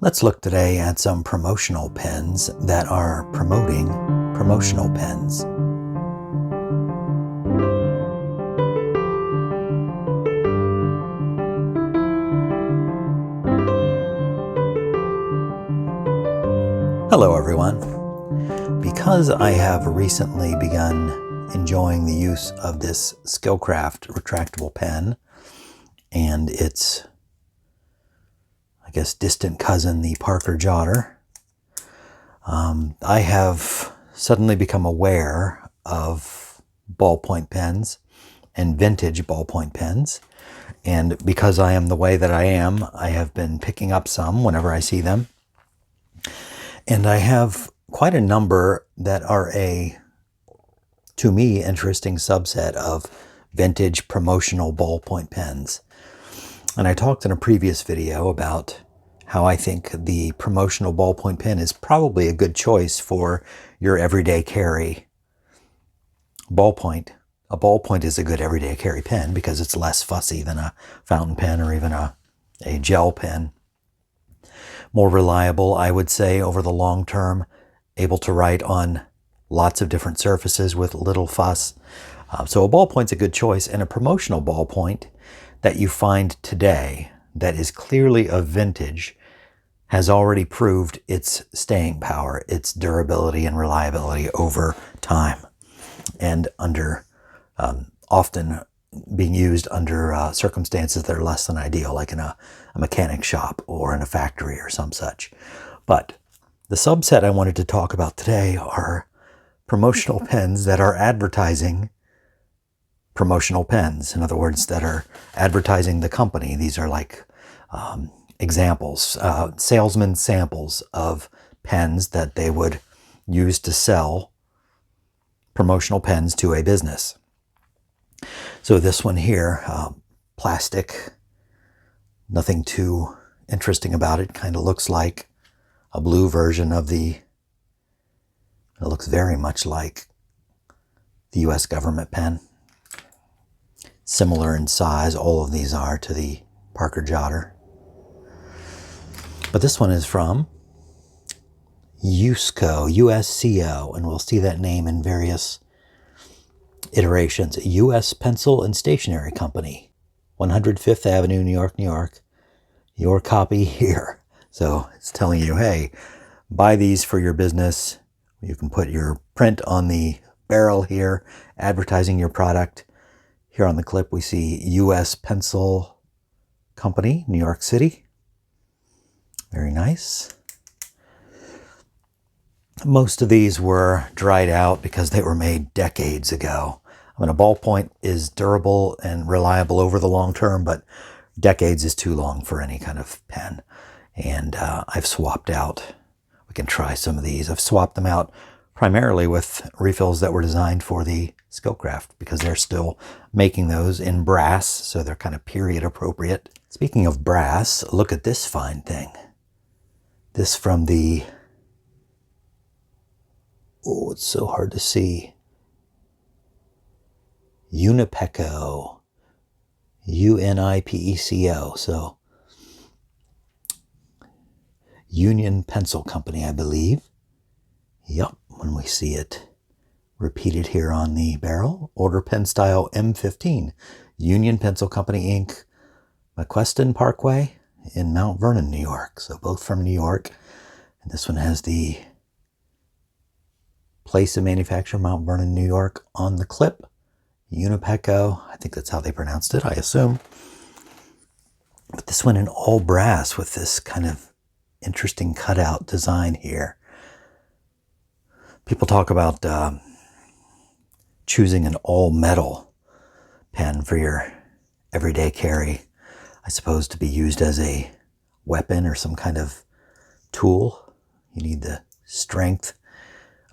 Let's look today at some promotional pens that are promoting promotional pens. Hello everyone. Because I have recently begun enjoying the use of this Skillcraft retractable pen and its distant cousin, the Parker Jotter, I have suddenly become aware of ballpoint pens and vintage ballpoint pens. And because I am the way that I am, I have been picking up some whenever I see them. And I have quite a number that are to me, interesting subset of vintage promotional ballpoint pens. And I talked in a previous video about how I think the promotional ballpoint pen is probably a good choice for your everyday carry ballpoint. A ballpoint is a good everyday carry pen because it's less fussy than a fountain pen or even a gel pen. More reliable, I would say, over the long term, able to write on lots of different surfaces with little fuss. So a ballpoint's a good choice, and a promotional ballpoint that you find today that is clearly a vintage has already proved its staying power, its durability and reliability over time, and under often being used under circumstances that are less than ideal, like in a mechanic shop or in a factory or some such. But the subset I wanted to talk about today are promotional pens that are advertising promotional pens. In other words, that are advertising the company. These are like examples, salesmen samples of pens that they would use to sell promotional pens to a business. So this one here, plastic, nothing too interesting about it. Kind of looks like a blue version of it looks very much like the US government pen. Similar in size, all of these are, to the Parker Jotter. But this one is from USCO, and we'll see that name in various iterations. U.S. Pencil and Stationery Company, 105th Avenue, New York, New York. Your copy here. So it's telling you, hey, buy these for your business. You can put your print on the barrel here, advertising your product. Here on the clip, we see U.S. Pencil Company, New York City. Very nice. Most of these were dried out because they were made decades ago. I mean, a ballpoint is durable and reliable over the long term, but decades is too long for any kind of pen. And I've swapped out. We can try some of these. I've swapped them out primarily with refills that were designed for the Skillcraft because they're still making those in brass, so they're kind of period appropriate. Speaking of brass, look at this fine thing. This from the, it's so hard to see. Unipeco, UNIPECO, so Union Pencil Company, I believe. Yep, when we see it repeated here on the barrel. Order pen style M15, Union Pencil Company, Inc., McQuestion Parkway in Mount Vernon, New York. So both from New York. And this one has the place of manufacture, Mount Vernon, New York, on the clip. Unipeco, I think that's how they pronounced it, I assume. But this one in all brass with this kind of interesting cutout design here. People talk about choosing an all metal pen for your everyday carry, I suppose, to be used as a weapon or some kind of tool. You need the strength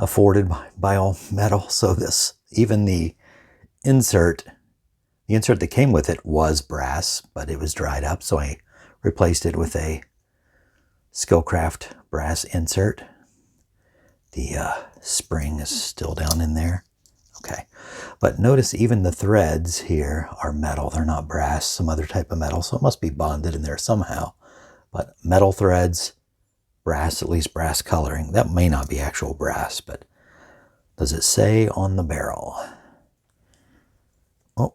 afforded by all metal. So even the insert that came with it was brass, but it was dried up. So I replaced it with a Skillcraft brass insert. The spring is still down in there. Okay, but notice even the threads here are metal. They're not brass, some other type of metal, so it must be bonded in there somehow. But metal threads, brass, at least brass coloring. That may not be actual brass, but does it say on the barrel? Oh,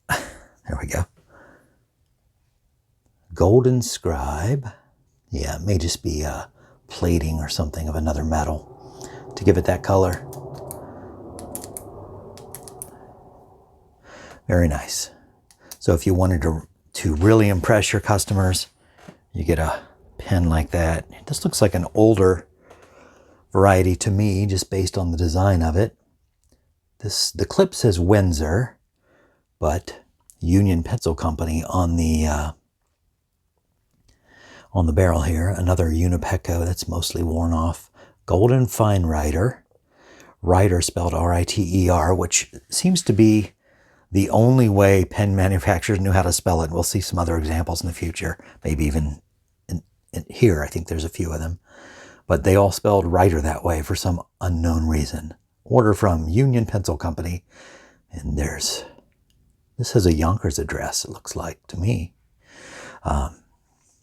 there we go. Golden scribe. Yeah, it may just be plating or something of another metal to give it that color. Very nice. So if you wanted to really impress your customers, you get a pen like that. This looks like an older variety to me, just based on the design of it. The clip says Windsor, but Union Pencil Company on the barrel here. Another Unipecco that's mostly worn off. Golden Fine Writer. Writer spelled R-I-T-E-R, which seems to be the only way pen manufacturers knew how to spell it. We'll see some other examples in the future, maybe even in here. I think there's a few of them. But they all spelled writer that way for some unknown reason. Order from Union Pencil Company. And this has a Yonkers address, it looks like to me.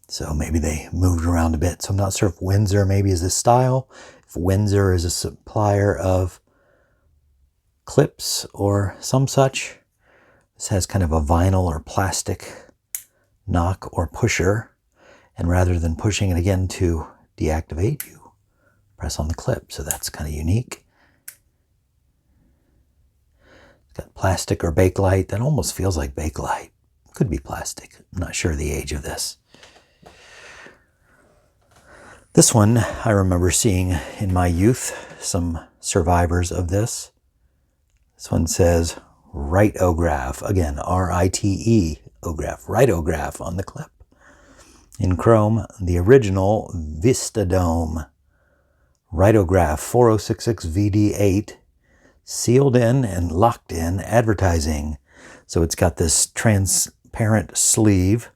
So maybe they moved around a bit. So I'm not sure if Windsor maybe is this style, if Windsor is a supplier of clips or some such. This has kind of a vinyl or plastic knock or pusher. And rather than pushing it again to deactivate, you press on the clip. So that's kind of unique. It's got plastic or Bakelite. That almost feels like Bakelite. Could be plastic. I'm not sure the age of this. This one I remember seeing in my youth, some survivors of this. This one says Riteograph. Again, R-I-T-E-ograph. Riteograph on the clip. In chrome, the original Vistadome. Riteograph 4066 VD8. Sealed in and locked in advertising. So it's got this transparent sleeve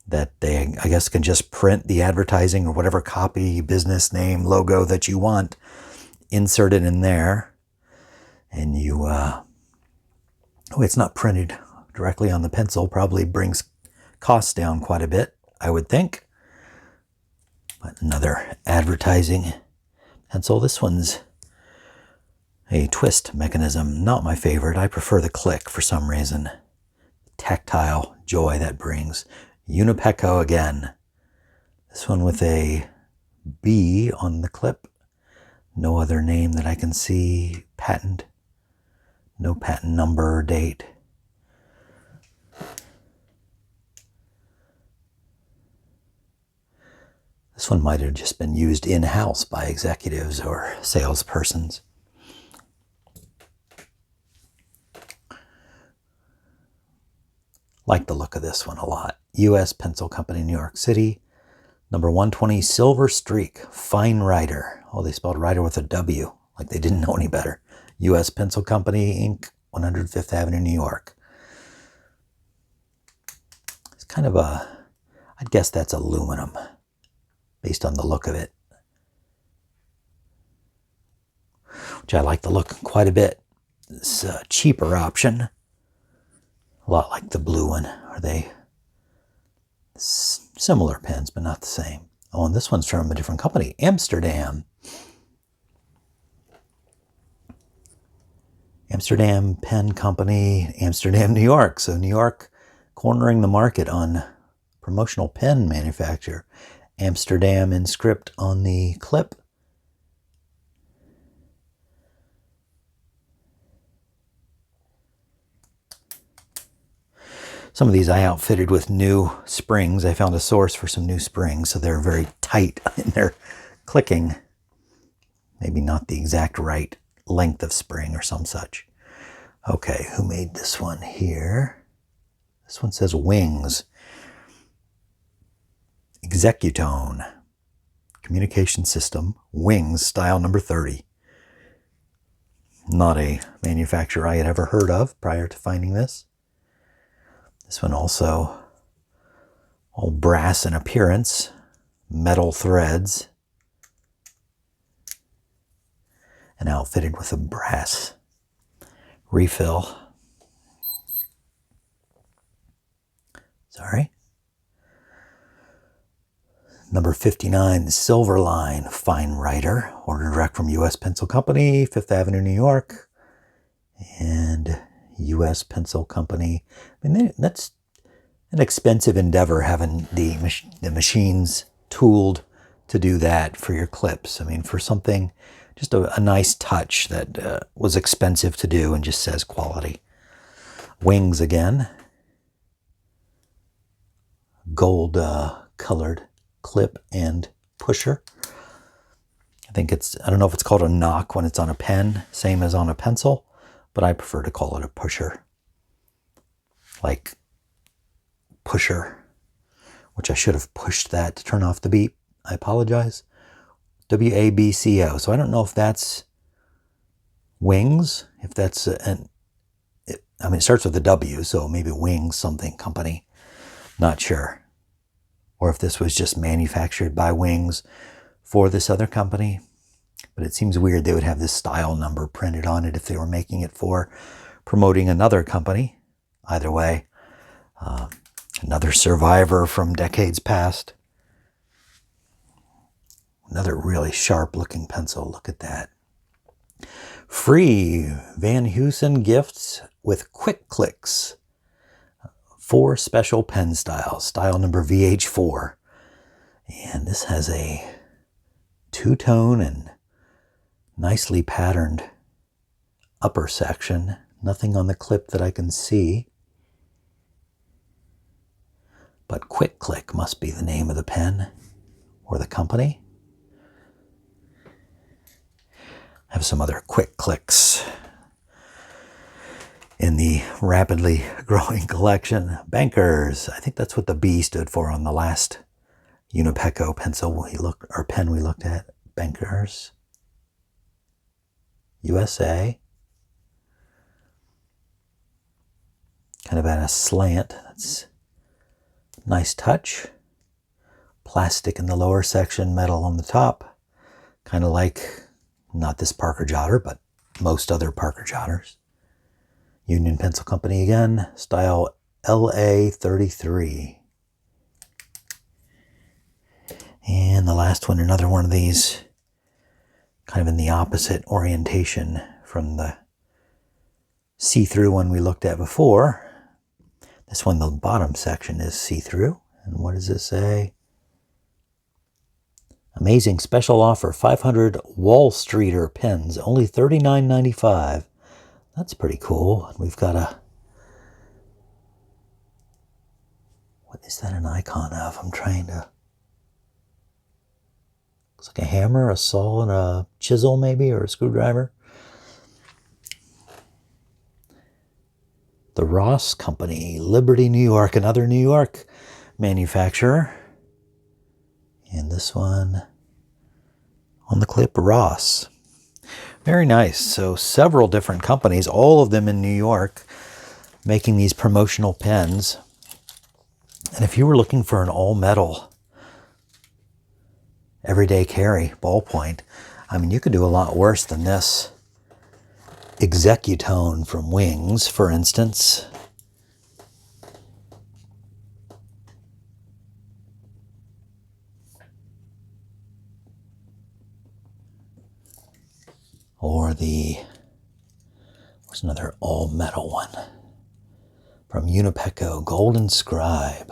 that they, I guess, can just print the advertising or whatever copy, business name, logo that you want, insert it in there. And you, it's not printed directly on the pencil, probably brings costs down quite a bit, I would think. But another advertising pencil. This one's a twist mechanism, not my favorite. I prefer the click for some reason. Tactile joy that brings. Unipecco again. This one with a B on the clip. No other name that I can see. Patent. No patent number or date. This one might have just been used in-house by executives or salespersons. Like the look of this one a lot. U.S. Pencil Company, New York City. Number 120, Silver Streak, Fine Writer. Oh, they spelled writer with a W, like they didn't know any better. U.S. Pencil Company, Inc., 105th Avenue, New York. It's kind of I'd guess that's aluminum, based on the look of it. Which I like the look quite a bit. It's a cheaper option. A lot like the blue one. Are they similar pens, but not the same? Oh, and this one's from a different company, Amsterdam. Amsterdam Pen Company, Amsterdam, New York. So New York cornering the market on promotional pen manufacture. Amsterdam in script on the clip. Some of these I outfitted with new springs. I found a source for some new springs, so they're very tight in their clicking. Maybe not the exact right length of spring or some such. Okay, who made this one here? This one says Wings. Executone. Communication system. Wings, style number 30. Not a manufacturer I had ever heard of prior to finding this. This one also all brass in appearance, metal threads, and outfitted with a brass refill. Sorry. Number 59, the Silver Line Fine Writer, ordered direct from U.S. Pencil Company, 5th Avenue, New York, and U.S. Pencil Company. I mean, that's an expensive endeavor, having the machines tooled to do that for your clips. I mean, for something, just a nice touch that was expensive to do and just says quality. Wings again. Gold colored clip and pusher. I don't know if it's called a knock when it's on a pen, same as on a pencil, but I prefer to call it a pusher. Like pusher, which I should have pushed that to turn off the beep. I apologize. WABCO. So I don't know if that's Wings, if that's it starts with a W, so maybe Wings something company. Not sure. Or if this was just manufactured by Wings for this other company. But it seems weird they would have this style number printed on it if they were making it for promoting another company. Either way, another survivor from decades past. Another really sharp looking pencil. Look at that. Free Van Heusen gifts with quick clicks. 4 special pen styles. Style number VH4. And this has a two-tone and nicely patterned upper section. Nothing on the clip that I can see. But Quick Click must be the name of the pen or the company. I have some other Quick Clicks in the rapidly growing collection. Bankers. I think that's what the B stood for on the last Unipeco pen we looked at. Bankers. USA. Kind of at a slant. That's a nice touch. Plastic in the lower section, metal on the top. Kind of like, not this Parker Jotter, but most other Parker Jotters. Union Pencil Company again, style LA33. And the last one, another one of these, kind of in the opposite orientation from the see-through one we looked at before. This one, the bottom section is see-through. And what does it say? Amazing special offer, 500 Wall Streeter pens, only $39.95. That's pretty cool. We've got what is that an icon of? I'm trying to... Looks like a hammer, a saw, and a chisel maybe, or a screwdriver. The Ross Company, Liberty, New York, another New York manufacturer. And this one on the clip, Ross. Very nice. So several different companies, all of them in New York, making these promotional pens. And if you were looking for an all-metal everyday carry ballpoint, I mean, you could do a lot worse than this. Executone from Wings, for instance. Or what's another all-metal one? From Unipeco, Golden Scribe.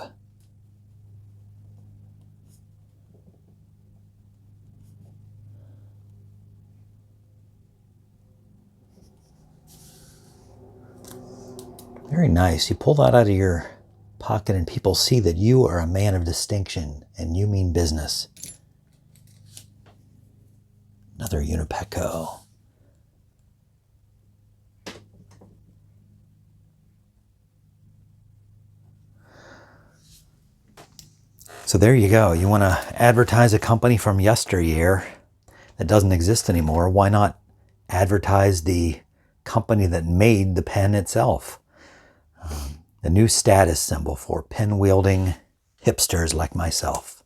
Very nice. You pull that out of your pocket and people see that you are a man of distinction and you mean business. Another Unipeco. So there you go. You want to advertise a company from yesteryear that doesn't exist anymore. Why not advertise the company that made the pen itself? The new status symbol for pen-wielding hipsters like myself.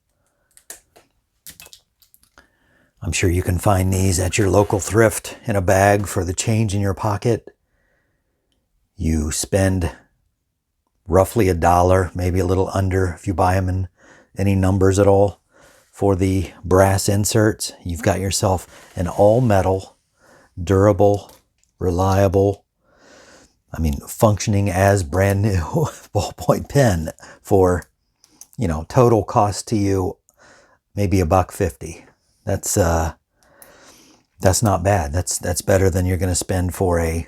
I'm sure you can find these at your local thrift in a bag for the change in your pocket. You spend roughly $1, maybe a little under if you buy them in any numbers at all. for the brass inserts. You've got yourself an all metal, durable, reliable, functioning as brand new ballpoint pen for, total cost to you, maybe $1.50. That's not bad. That's better than you're going to spend for a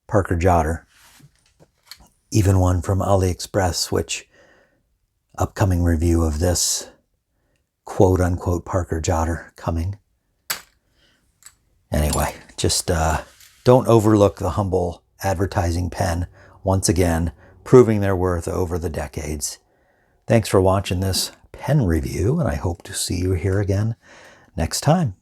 Parker Jotter. Even one from AliExpress, which upcoming review of this quote unquote Parker Jotter coming. Anyway, just don't overlook the humble advertising pen. Once again, proving their worth over the decades. Thanks for watching this pen review, and I hope to see you here again next time.